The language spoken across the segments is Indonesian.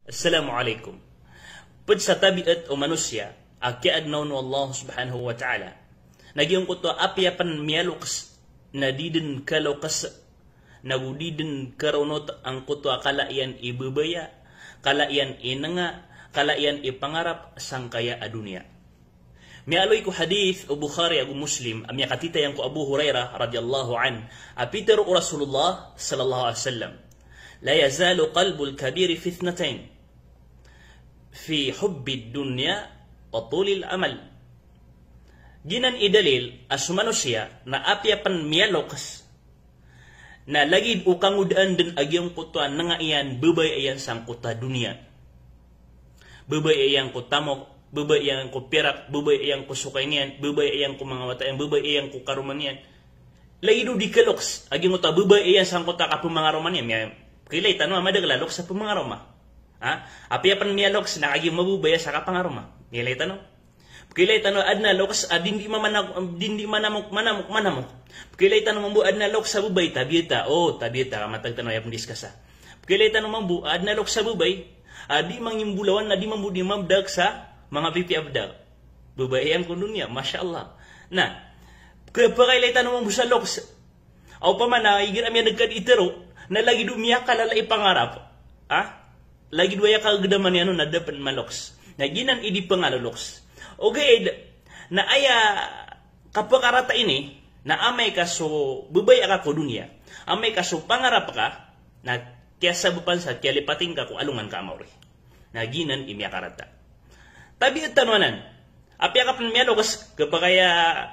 Assalamualaikum. Pud sa tabiat o manusia, akiad naon Allah subhanahu wa ta'ala. Nagyong kuto apiapan miyaluks na didin kalukas nagudidin karunot ang kuto akala iyan ibubaya, kala iyan inanga, kala iyan ipangarap sang kaya adunia. Mialoy ko hadith o Bukhari o Muslim, amya katita yang ko Abu Hurairah radhiyallahu an, apitero o Rasulullah sallallahu alaihi wasallam. La yazalu qalbul kabiri fi ithnatain. Fi hubbi dunya wa tulil amal. Ginan idalil as manusia na apiapan miyalokas na lagid ukang udaan din agyong kutuan nga iyan bubay ayan sang kuta dunia. Bubay ayan ko tamok, bubay ayan ko pirak, bubay ayan ko sukay niyan, bubay ayan ko mga watayan, bubay ayan ko karuman niyan. Lagid di kaloks agyong kuta bubay ayan sang kuta ka pumangaroman niyan. Kilay tanong madaglalok sa pumangaroma. Apiapan miyaloks na agyong mabubaya sa kapangaroma. Kilay tanong. Kilay tanong adna loks dindi manamok. Kilay tanong mambu adna loks sa bubay tabiyeta. Tabiyeta kamatag tanong yapon diskasa. Kilay tanong mambu adna loks sa bubay di mangimbulawan na di mambu di mabdag sa mga pipi abdag. Bubay ang kundunya, masyaallah. Na kapagilay tanong mambu sa loks aw pa man na igir amya nagkad itero na lagi dumiya kalala ipangarap. Lagi duaya kagdaman yan na dapat maloks. Na ginan idi pangaloloks. Okay, na aya kapakarata ini na amay ka so bubay ka ko dunia. Amay ka so pangarap ka na kesa bupansa kaya lipating ka kung alungan ka amawri. Na ginan imya karata. Tabi at tanwanan. Apya ka panmiyaloks kapagaya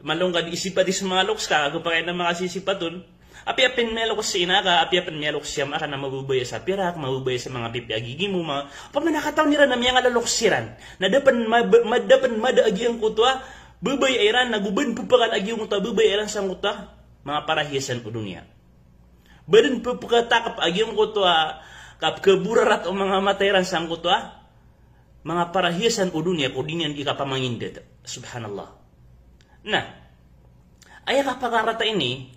malunggad isipat is mga loks ka kapagaya na makasisipaton. Apya pinmeloks si inaka, apya pinmeloks siya maka na mabubaya sa pirak, mabubaya sa mga pipiagigi mo, mga pamanakataw nila na mga laloksiran, na dapan madaagi ang kutwa, bubay ayran, naguban pupakan agi yung kutwa, bubay ayran sa kutwa, mga parahiyasan ko dunia. Badan pupakatakap agi yung kutwa, kapkaburarat o mga matayran sa kutwa, mga parahiyasan ko dunia, kung dinyan ikapamangindit. Subhanallah. Na, ay kapakarata ini,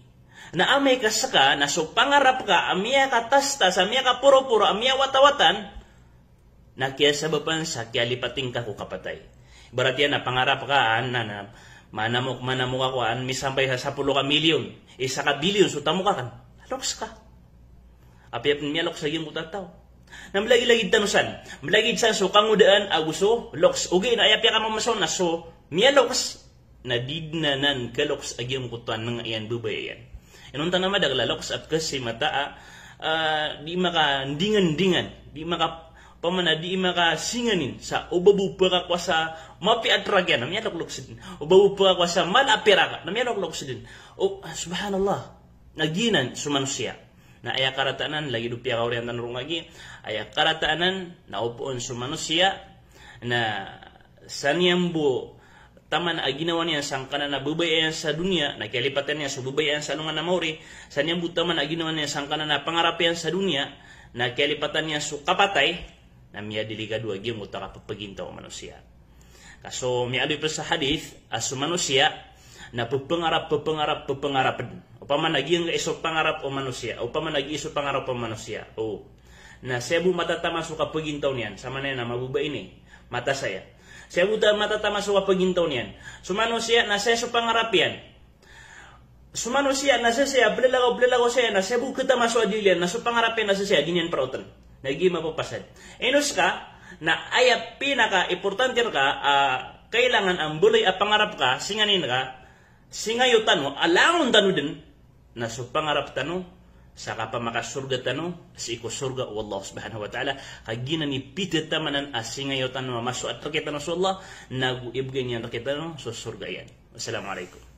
na amay ka saka, na so pangarap ka, amya ka tastas, amya ka puro-puro, amya watawatan, na kaya sabapan sa kaya lipating ka ko kapatay. Barat yan na pangarap ka, na manamok ako, misampay sa 10 ka milyon, isa ka bilyon, so tamo ka kan, loks ka. Apya pinmiya loks lagi mo tataw. Na malagi-lagid tanusan, malagid sa so kangudaan, aguso, loks, ugay na ayapya ka mamason, na so, miya loks, na didnanan ka loks, agyong kutuan, nga iyan, bubay yan. Inunta na madaglalok at kasi mataa di maka dingan-dingan, di maka pamana di maka singanin sa ubabu pa ka sa mapi atragyan namya loklok sidin. Ubabu pa ka sa malapira ka namya loklok sidin. Subhanallah. Naginan sumanusia. Na aya karataanan lagi dupya ka orientan rungagi, aya karataanan na upuon sumanusia na sanyambo taman aginawan niya sang kanan na bubayan sa dunia, na kalipatan niya sa bubayan sa lungan na mauri, sa niyang butaman aginawan niya sang kanan na pangarapian sa dunia, na kalipatan niya sa kapatay, na miya diligado agi mo taka papagintaw manusia. Kaso miya pa sa hadith, as manusia, na papangarap. Upaman naging iso pangarap o manusia, upaman naging iso pangarap o manusia. Na sebu matatama sa kapagintaw niyan, sama na mabubay ini, mata saya. Saya buta matatama sa pagintaw niyan. Sumanusia na saya sa pangarap yan. Sumanusia na saya belalago saya na saya bukita maso adilian na sa pangarap yan na saya ganyan prautan. Nagi mapapasad. Enos ka na ayat pinaka importante ka kailangan ang bulay at pangarap ka singanin ka singayutan mo alangon tanu din na sa pangarap tanu saka pa makasurga tanu si ko surga wallahu subhanahu wa ta'ala kagina ni pitet tamanan asingayo tanu masu at rakita no Allah nagu ibgen yan rakita no so surga yan. Wassalamualaikum.